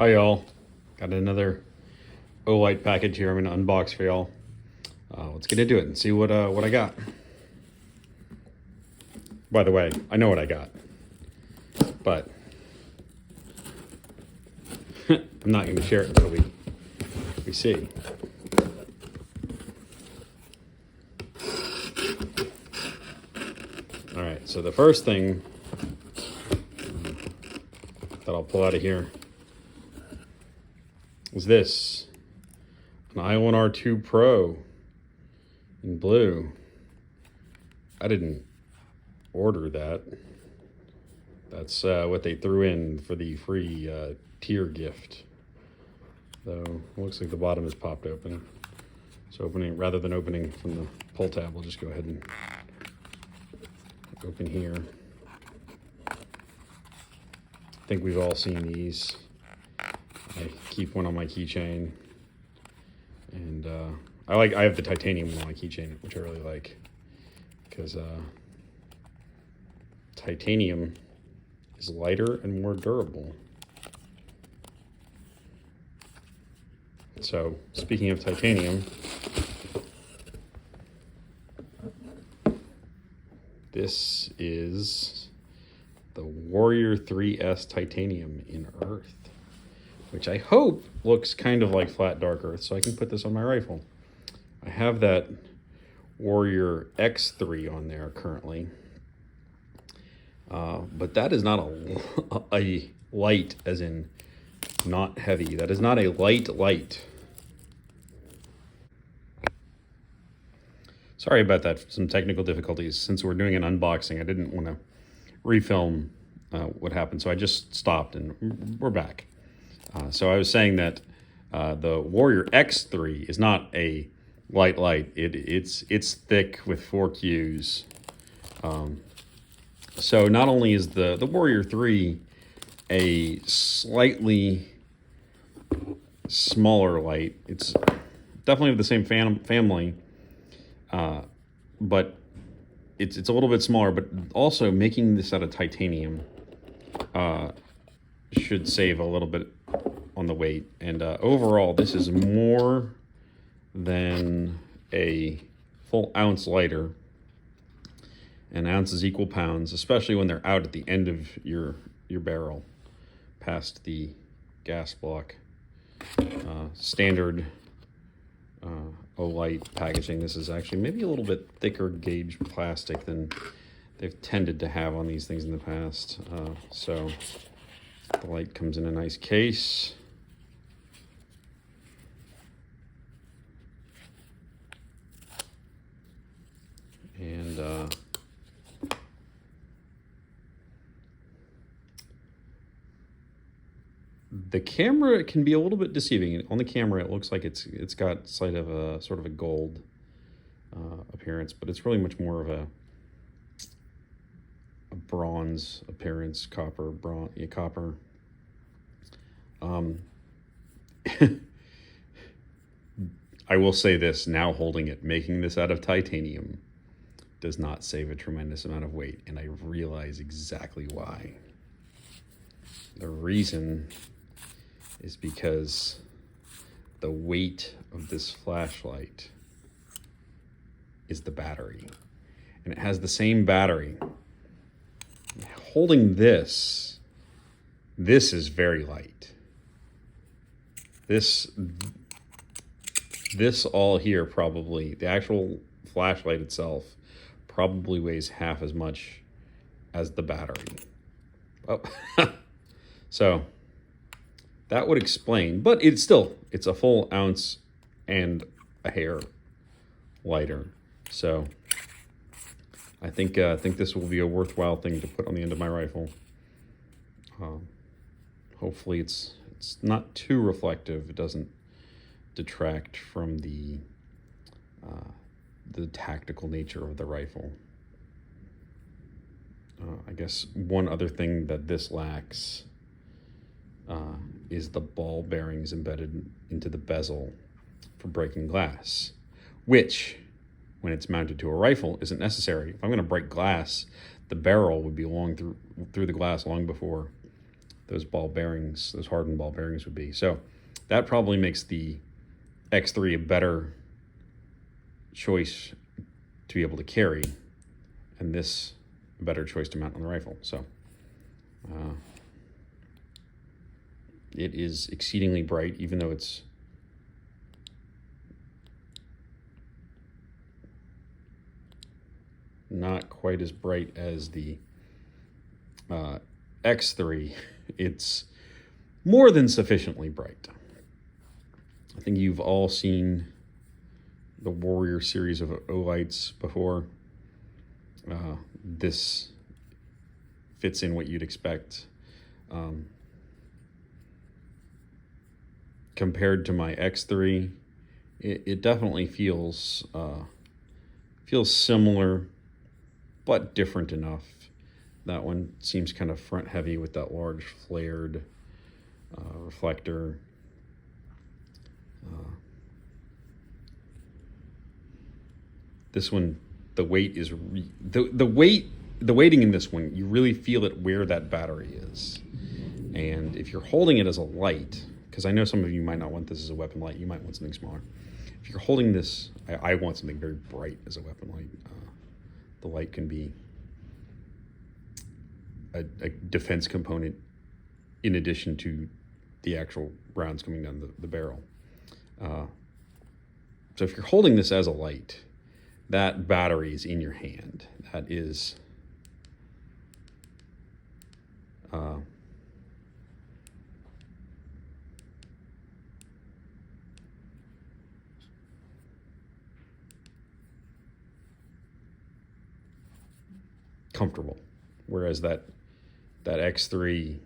Hi y'all, got another Olight package here I'm gonna unbox for y'all. Let's get into it and see what I got. By the way, I know what I got, but I'm not gonna share it until we see. All right, so the first thing that I'll pull out of here is this, an i1R2 Pro in blue. I didn't order that. That's what they threw in for the free tier gift. Though it looks like the bottom is popped open. So rather than opening from the pull tab, we'll just go ahead and open here. I think we've all seen these. I keep one on my keychain, and I have the titanium one on my keychain, which I really like, because titanium is lighter and more durable. So speaking of titanium, this is the Warrior 3S Titanium in Earth, which I hope looks kind of like flat dark Earth, so I can put this on my rifle. I have that Warrior X3 on there currently, but that is not a light, as in not heavy. That is not a light. Sorry about that, some technical difficulties. Since we're doing an unboxing, I didn't want to refilm what happened, so I just stopped and we're back. So I was saying that the Warrior X3 is not a light. It's thick with 4 Qs. So not only is the Warrior 3 a slightly smaller light, it's definitely of the same family, but it's a little bit smaller. But also making this out of titanium should save a little bit on the weight. And overall, this is more than a full ounce lighter. And ounces equal pounds, especially when they're out at the end of your barrel, past the gas block. Standard Olight packaging. This is actually maybe a little bit thicker gauge plastic than they've tended to have on these things in the past. So the light comes in a nice case. And the camera can be a little bit deceiving. On the camera, it looks like it's got sort of a gold appearance, but it's really much more of a bronze appearance, copper. I will say this, now holding it, making this out of titanium does not save a tremendous amount of weight, and I realize exactly why. The reason is because the weight of this flashlight is the battery, and it has the same battery. Holding this is very light. This all here, probably the actual flashlight itself probably weighs half as much as the battery. Oh. So that would explain, but it's a full ounce and a hair lighter. So I think this will be a worthwhile thing to put on the end of my rifle. Hopefully it's not too reflective. It doesn't detract from the tactical nature of the rifle. I guess one other thing that this lacks is the ball bearings embedded into the bezel for breaking glass, which, when it's mounted to a rifle, isn't necessary. If I'm going to break glass, the barrel would be through the glass long before those ball bearings, those hardened ball bearings would be. So that probably makes the X3 a better choice to be able to carry, and this a better choice to mount on the rifle. So it is exceedingly bright, even though it's not quite as bright as the X3. It's more than sufficiently bright. I think you've all seen the Warrior series of Olights before. This fits in what you'd expect. Compared to my X3, it definitely feels similar, but different enough. That one seems kind of front heavy with that large flared reflector. This one, the weight is the weighting in this one, you really feel it where that battery is. And if you're holding it as a light, because I know some of you might not want this as a weapon light, you might want something smaller. If you're holding this, I want something very bright as a weapon light. The light can be a defense component in addition to the actual rounds coming down the barrel. So if you're holding this as a light, that battery is in your hand. That is comfortable. Whereas that X3,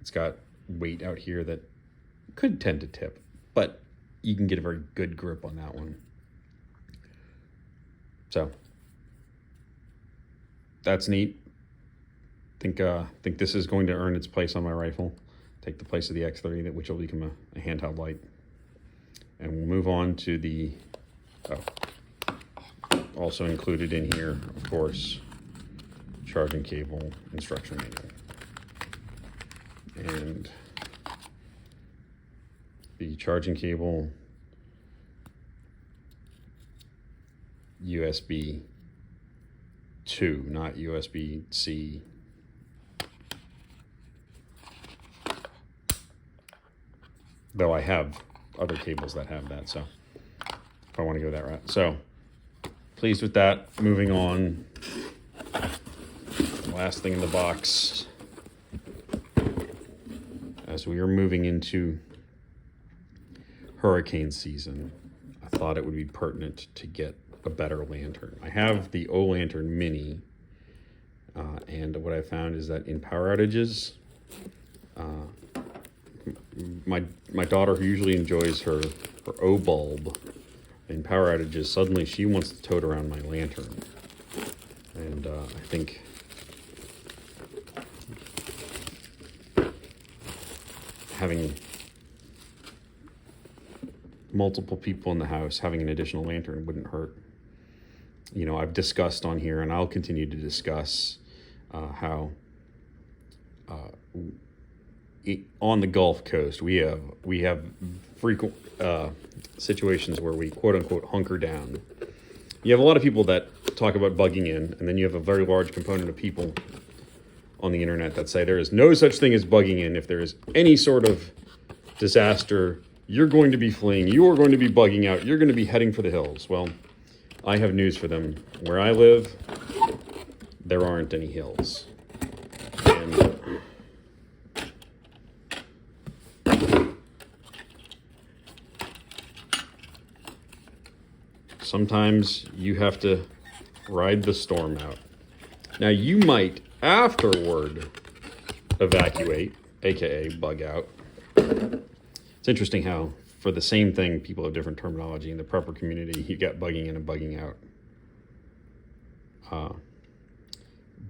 it's got weight out here that could tend to tip, but you can get a very good grip on that one. So that's neat. Think this is going to earn its place on my rifle, take the place of the X3, which will become a handheld light. And we'll move on to the also included in here, of course, charging cable, instruction manual, and the charging cable, USB 2, not USB-C. Though I have other cables that have that, so if I want to go that route. So pleased with that. Moving on. Last thing in the box, as we are moving into hurricane season, I thought it would be pertinent to get a better lantern. I have the Olantern Mini, and what I found is that in power outages, my daughter, who usually enjoys her O bulb, in power outages, suddenly she wants to tote around my lantern, and I think having multiple people in the house, having an additional lantern wouldn't hurt. You know, I've discussed on here, and I'll continue to discuss how on the Gulf Coast we have frequent situations where we quote unquote hunker down. You have a lot of people that talk about bugging in, and then you have a very large component of people on the internet that say there is no such thing as bugging in. If there is any sort of disaster, you're going to be fleeing, you are going to be bugging out, you're going to be heading for the hills. Well, I have news for them. Where I live, there aren't any hills. And sometimes you have to ride the storm out. Now, you might afterward evacuate, aka bug out. It's interesting how for the same thing people have different terminology. In the prepper community, you got bugging in and bugging out,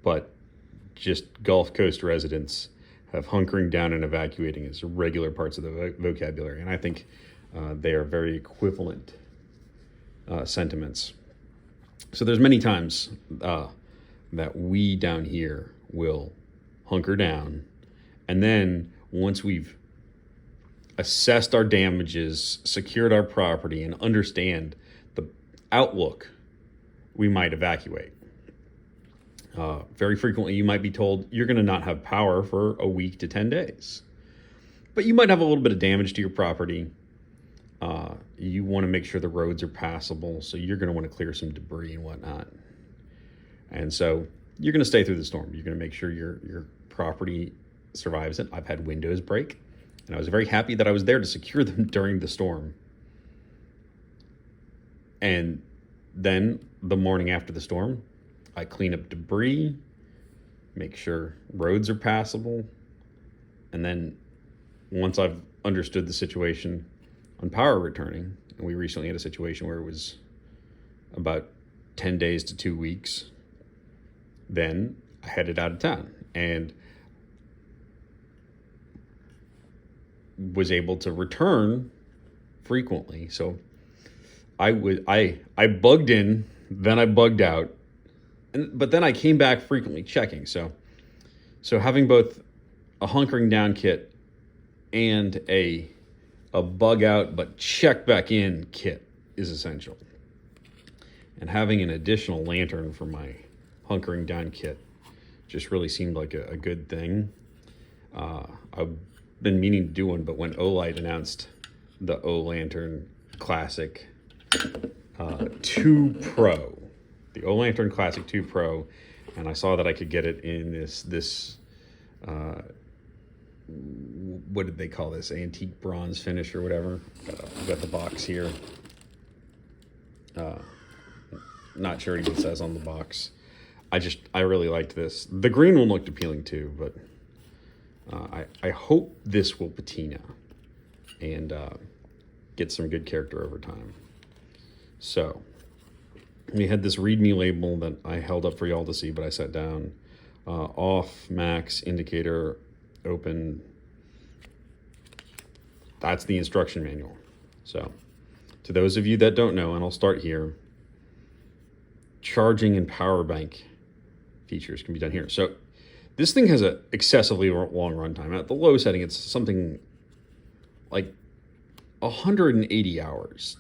but just Gulf Coast residents have hunkering down and evacuating as regular parts of the vocabulary, and I think they are very equivalent sentiments. So there's many times that we down here will hunker down And then once we've assessed our damages, secured our property, and understand the outlook, we might evacuate. Very frequently, you might be told you're going to not have power for a week to 10 days. But you might have a little bit of damage to your property. You want to make sure the roads are passable, so you're going to want to clear some debris and whatnot. And so you're going to stay through the storm. You're going to make sure your property survives it. I've had windows break, and I was very happy that I was there to secure them during the storm. And then the morning after the storm, I clean up debris, make sure roads are passable, and then once I've understood the situation on power returning, and we recently had a situation where it was about 10 days to 2 weeks, then I headed out of town and was able to return frequently. So I bugged in, then I bugged out, but then I came back frequently checking. So having both a hunkering down kit and a bug out but check back in kit is essential. And having an additional lantern for my hunkering down kit just really seemed like a good thing. I've been meaning to do one, but when Olight announced the Olantern Classic 2 Pro, the Olantern Classic 2 Pro, and I saw that I could get it in this what did they call this? Antique bronze finish or whatever. I've got the box here. Not sure what it says on the box. I really liked this. The green one looked appealing too, but I hope this will patina and get some good character over time. So we had this README label that I held up for y'all to see, but I set down off, max, indicator, open. That's the instruction manual. So to those of you that don't know, and I'll start here, charging and power bank features can be done here. So this thing has an excessively long runtime. At the low setting, it's something like 180 hours.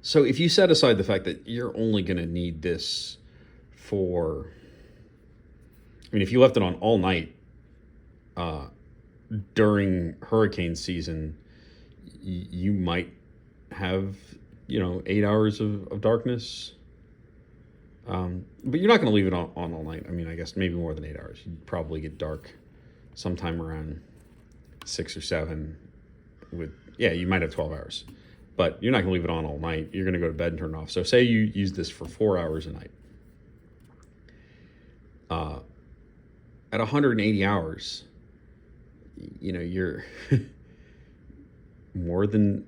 So if you set aside the fact that you're only going to need this for, if you left it on all night during hurricane season, you might have, 8 hours of darkness. But you're not going to leave it on all night. I guess maybe more than 8 hours. You'd probably get dark sometime around 6 or 7 you might have 12 hours. But you're not going to leave it on all night. You're going to go to bed and turn it off. So say you use this for 4 hours a night. At 180 hours, you're more than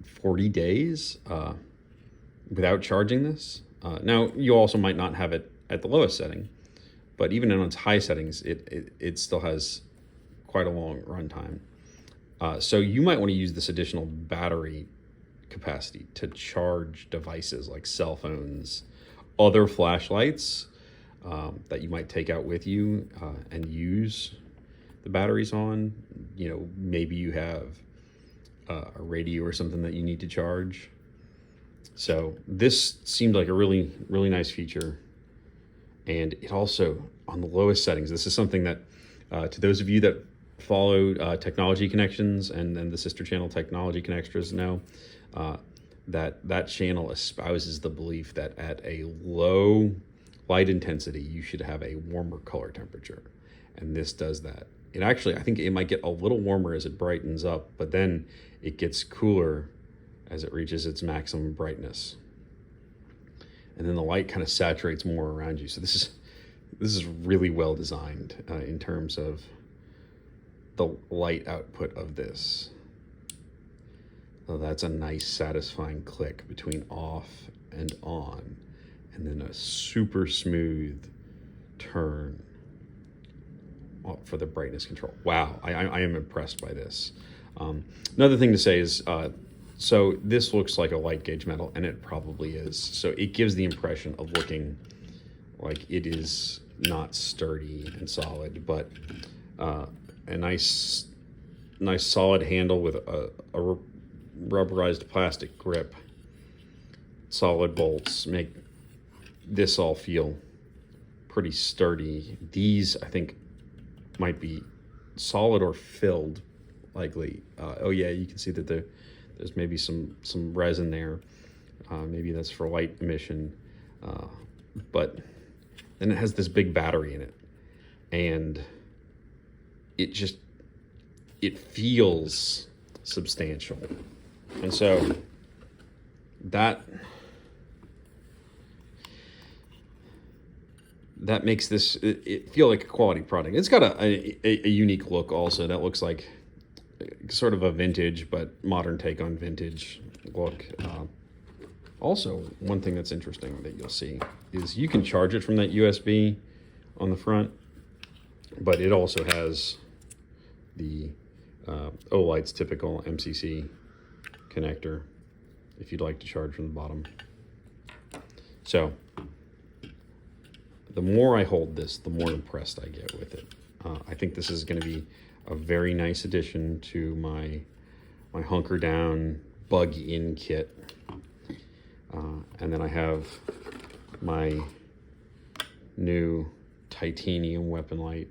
40 days without charging this. Now, you also might not have it at the lowest setting, but even in its high settings, it still has quite a long runtime. So you might want to use this additional battery capacity to charge devices like cell phones, other flashlights that you might take out with you and use the batteries on. Maybe you have a radio or something that you need to charge. So this seemed like a really, really nice feature. And it also, on the lowest settings, this is something that, to those of you that follow Technology Connections and the sister channel Technology Connectors know, that channel espouses the belief that at a low light intensity, you should have a warmer color temperature. And this does that. It actually, I think it might get a little warmer as it brightens up, but then it gets cooler as it reaches its maximum brightness. And then the light kind of saturates more around you. So this is really well designed in terms of the light output of this. So that's a nice satisfying click between off and on, and then a super smooth turn for the brightness control. Wow, I am impressed by this. Another thing to say is, so this looks like a light gauge metal, and it probably is. So it gives the impression of looking like it is not sturdy and solid, but A nice solid handle with a rubberized plastic grip. Solid bolts make this all feel pretty sturdy. These, I think, might be solid or filled, likely. Oh yeah, you can see that there's maybe some resin there. Maybe that's for light emission. But then it has this big battery in it, and it feels substantial. And so that makes this it feel like a quality product. It's got a unique look also. That looks like sort of a vintage but modern take on vintage look. Also, one thing that's interesting that you'll see is you can charge it from that USB on the front, but it also has the Olight's typical MCC connector if you'd like to charge from the bottom. So the more I hold this, the more impressed I get with it. I think this is going to be a very nice addition to my hunker down bug in kit. And then I have my new titanium weapon light.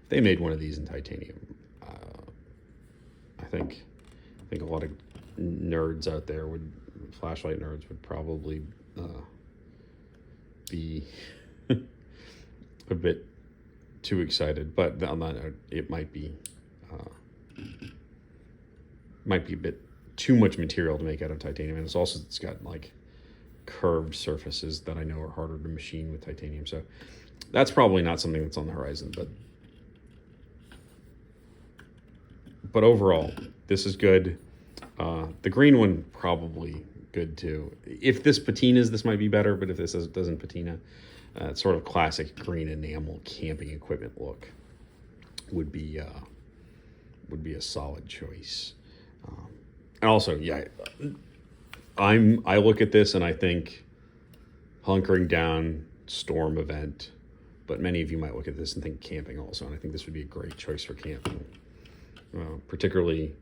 If they made one of these in titanium, I think a lot of nerds out there flashlight nerds would probably be a bit too excited. But on that note, it might be a bit too much material to make out of titanium, and it's got like curved surfaces that I know are harder to machine with titanium. So that's probably not something that's on the horizon, but overall, this is good. The green one probably good too. If this patinas, this might be better, but if this doesn't patina, it's sort of classic green enamel camping equipment look would be a solid choice. And also, yeah, I look at this and I think hunkering down, storm event, but many of you might look at this and think camping also, and I think this would be a great choice for camping. Particularly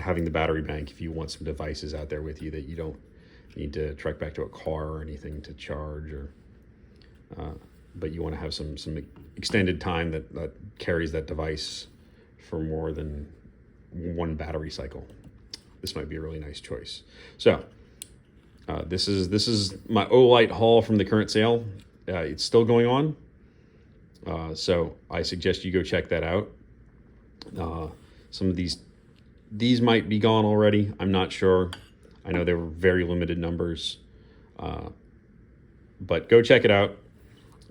having the battery bank if you want some devices out there with you that you don't need to trek back to a car or anything to charge, or but you want to have some extended time that carries that device for more than one battery cycle. This might be a really nice choice. So this is my Olight haul from the current sale. It's still going on, so I suggest you go check that out. Some of these might be gone already. I'm not sure. I know they were very limited numbers, but go check it out.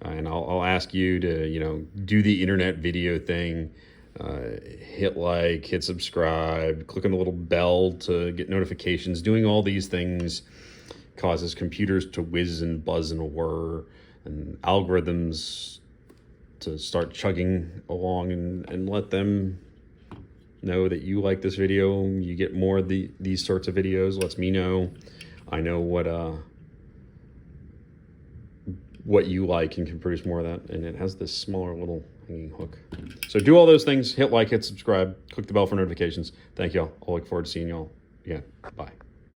And I'll ask you to, do the internet video thing, hit like, hit subscribe, click on the little bell to get notifications. Doing all these things causes computers to whiz and buzz and whir, and algorithms to start chugging along and let them know that you like this video. You get more of these sorts of videos. Lets me know. I know what you like and can produce more of that. And it has this smaller little hanging hook. So do all those things. Hit like, hit subscribe, click the bell for notifications. Thank y'all. I'll look forward to seeing y'all again. Bye.